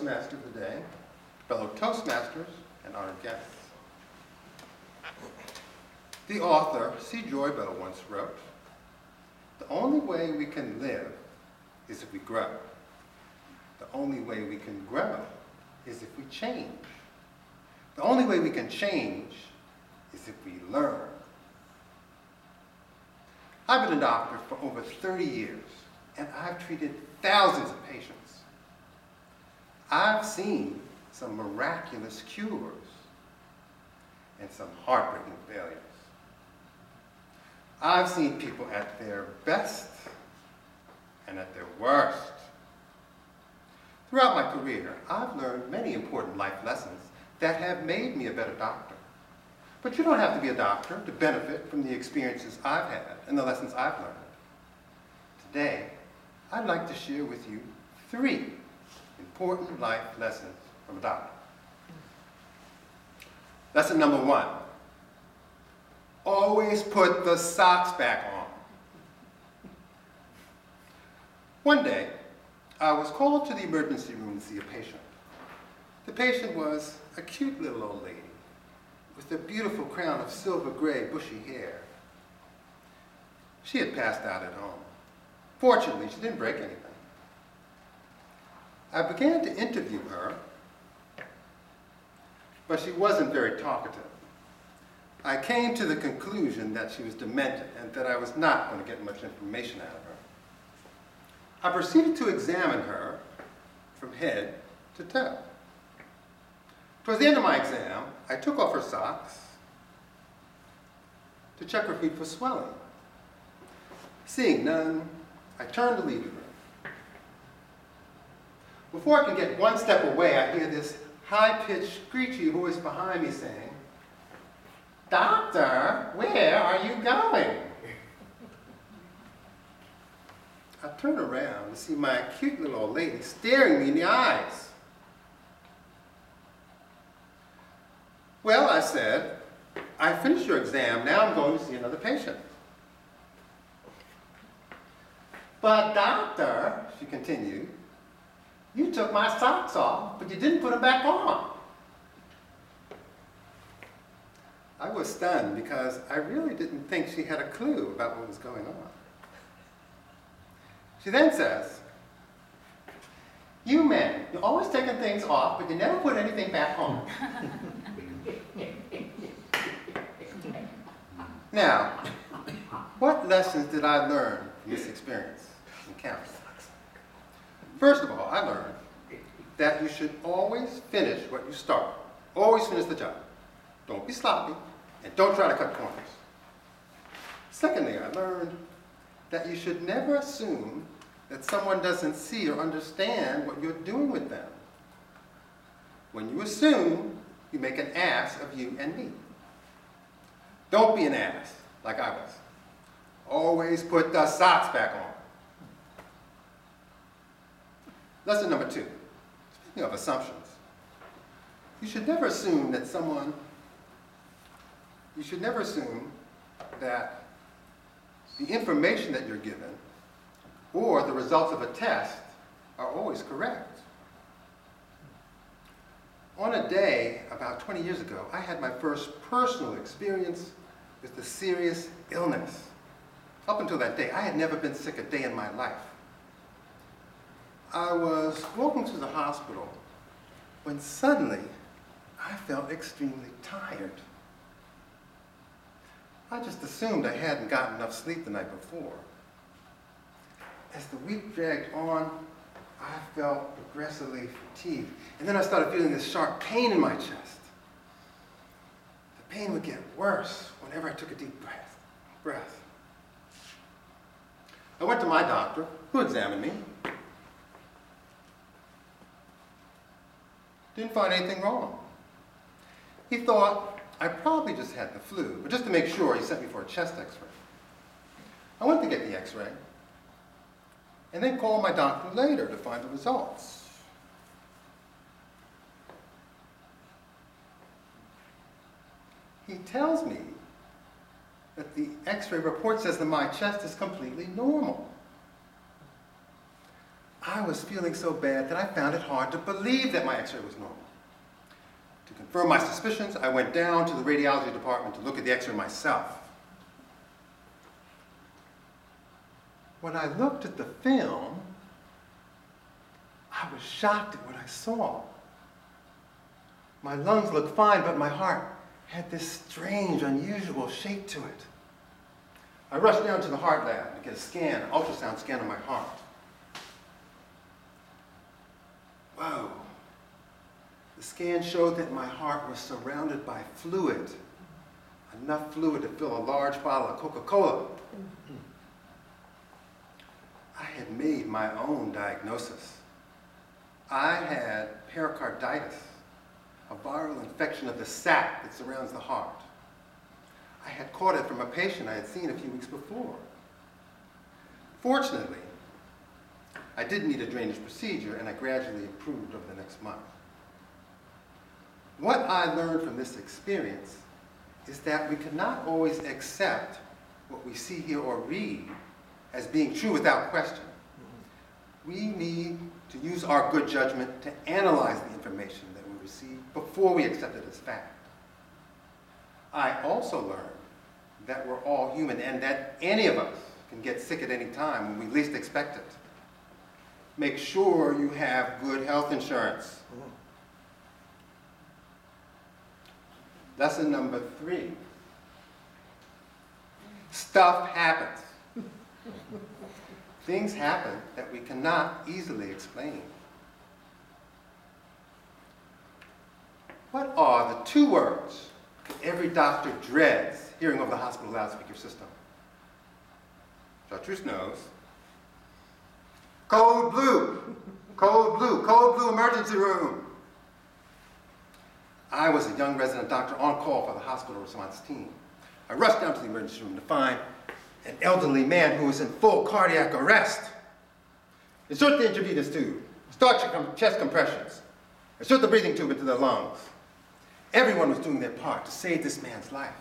Toastmaster of the day, fellow Toastmasters, and honored guests. The author, C. Joy Bell, once wrote, "The only way we can live is if we grow. The only way we can grow is if we change. The only way we can change is if we learn." I've been a doctor for over 30 years, and I've treated thousands of patients. I've seen some miraculous cures and some heartbreaking failures. I've seen people at their best and at their worst. Throughout my career, I've learned many important life lessons that have made me a better doctor. But you don't have to be a doctor to benefit from the experiences I've had and the lessons I've learned. Today, I'd like to share with you 3 important life lessons from a doctor. Lesson number 1, always put the socks back on. One day, I was called to the emergency room to see a patient. The patient was a cute little old lady with a beautiful crown of silver gray bushy hair. She had passed out at home. Fortunately, she didn't break anything. I began to interview her, but she wasn't very talkative. I came to the conclusion that she was demented and that I was not going to get much information out of her. I proceeded to examine her from head to toe. Towards the end of my exam, I took off her socks to check her feet for swelling. Seeing none, I turned to leave the room. Before I could get one step away, I hear this high-pitched, screechy voice behind me saying, "Doctor, where are you going?" I turn around to see my cute little old lady staring me in the eyes. "Well," I said, "I finished your exam. Now I'm going to see another patient." "But doctor," she continued, "you took my socks off, but you didn't put them back on." I was stunned because I really didn't think she had a clue about what was going on. She then says, "You men, you're always taking things off, but you never put anything back on." Now, what lessons did I learn from this experience in counseling? First of all, I learned that you should always finish what you start. Always finish the job. Don't be sloppy, and don't try to cut corners. Secondly, I learned that you should never assume that someone doesn't see or understand what you're doing with them. When you assume, you make an ass of you and me. Don't be an ass, like I was. Always put the socks back on. Lesson number 2, speaking of assumptions, you should never assume that the information that you're given or the results of a test are always correct. On a day about 20 years ago, I had my first personal experience with a serious illness. Up until that day, I had never been sick a day in my life. I was walking through the hospital when suddenly I felt extremely tired. I just assumed I hadn't gotten enough sleep the night before. As the week dragged on, I felt progressively fatigued. And then I started feeling this sharp pain in my chest. The pain would get worse whenever I took a deep breath. I went to my doctor, who examined me. Didn't find anything wrong. He thought I probably just had the flu, but just to make sure, he sent me for a chest x-ray. I went to get the x-ray, and then called my doctor later to find the results. He tells me that the x-ray report says that my chest is completely normal. I was feeling so bad that I found it hard to believe that my x-ray was normal. To confirm my suspicions, I went down to the radiology department to look at the x-ray myself. When I looked at the film, I was shocked at what I saw. My lungs looked fine, but my heart had this strange, unusual shape to it. I rushed down to the heart lab to get a scan, an ultrasound scan of my heart. Whoa. The scan showed that my heart was surrounded by fluid, enough fluid to fill a large bottle of Coca-Cola. I had made my own diagnosis. I had pericarditis, a viral infection of the sac that surrounds the heart. I had caught it from a patient I had seen a few weeks before. Fortunately, I did need a drainage procedure, and I gradually improved over the next month. What I learned from this experience is that we cannot always accept what we see, hear, or read as being true without question. We need to use our good judgment to analyze the information that we receive before we accept it as fact. I also learned that we're all human and that any of us can get sick at any time when we least expect it. Make sure you have good health insurance. Lesson number 3. Stuff happens. Things happen that we cannot easily explain. What are the 2 words that every doctor dreads hearing over the hospital loudspeaker system? Chartreuse knows. Code blue, code blue, code blue emergency room. I was a young resident doctor on call for the hospital response team. I rushed down to the emergency room to find an elderly man who was in full cardiac arrest. Insert the intravenous tube, start your chest compressions, insert the breathing tube into their lungs. Everyone was doing their part to save this man's life.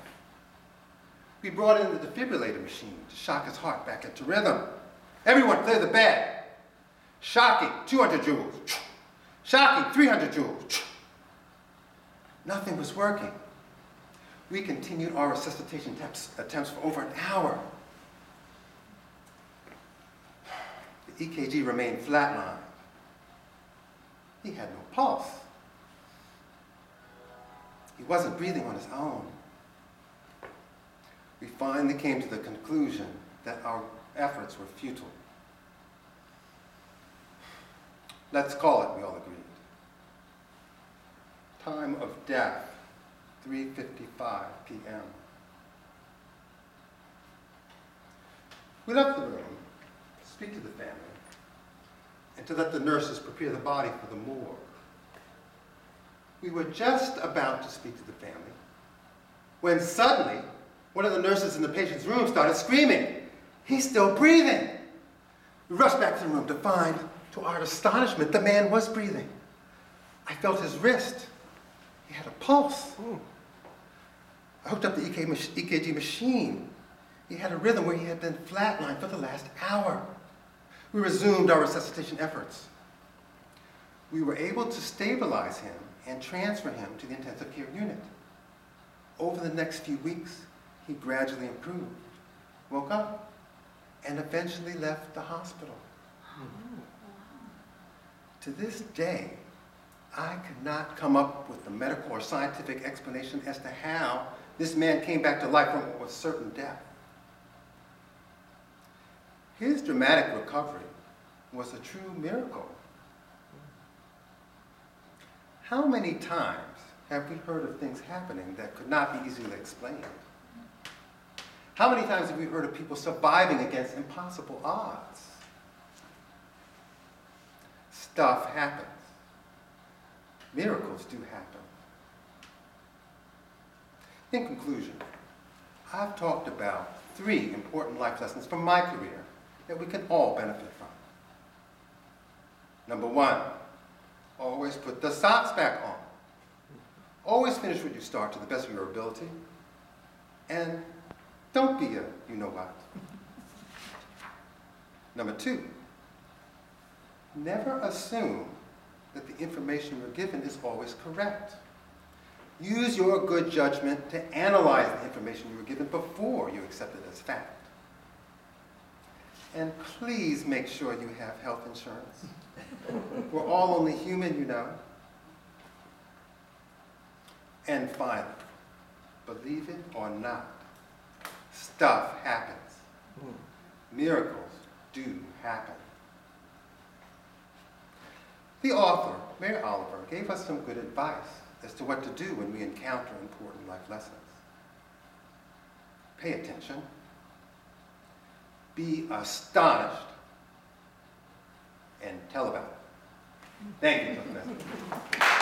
We brought in the defibrillator machine to shock his heart back into rhythm. Everyone clear the bed. Shocking, 200 joules. Shocking, 300 joules. Nothing was working. We continued our resuscitation attempts for over an hour. The EKG remained flatlined. He had no pulse. He wasn't breathing on his own. We finally came to the conclusion that our efforts were futile. Let's call it, we all agreed. Time of death, 3:55 p.m. We left the room to speak to the family and to let the nurses prepare the body for the morgue. We were just about to speak to the family when suddenly one of the nurses in the patient's room started screaming, "He's still breathing!" We rushed back to the room to find, to our astonishment, the man was breathing. I felt his wrist. He had a pulse. I hooked up the EKG machine. He had a rhythm where he had been flatlined for the last hour. We resumed our resuscitation efforts. We were able to stabilize him and transfer him to the intensive care unit. Over the next few weeks, he gradually improved, woke up, and eventually left the hospital. To this day, I could not come up with a medical or scientific explanation as to how this man came back to life from what was certain death. His dramatic recovery was a true miracle. How many times have we heard of things happening that could not be easily explained? How many times have we heard of people surviving against impossible odds? Stuff happens. Miracles do happen. In conclusion, I've talked about 3 important life lessons from my career that we can all benefit from. Number 1, always put the socks back on. Always finish what you start to the best of your ability. And don't be a you-know-what. Number 2, Never assume that the information you're given is always correct. Use your good judgment to analyze the information you were given before you accept it as fact. And please make sure you have health insurance. We're all only human, you know. And finally, believe it or not, stuff happens. Miracles do happen. The author, Mary Oliver, gave us some good advice as to what to do when we encounter important life lessons. Pay attention. Be astonished. And tell about it. Thank you, Toastmasters.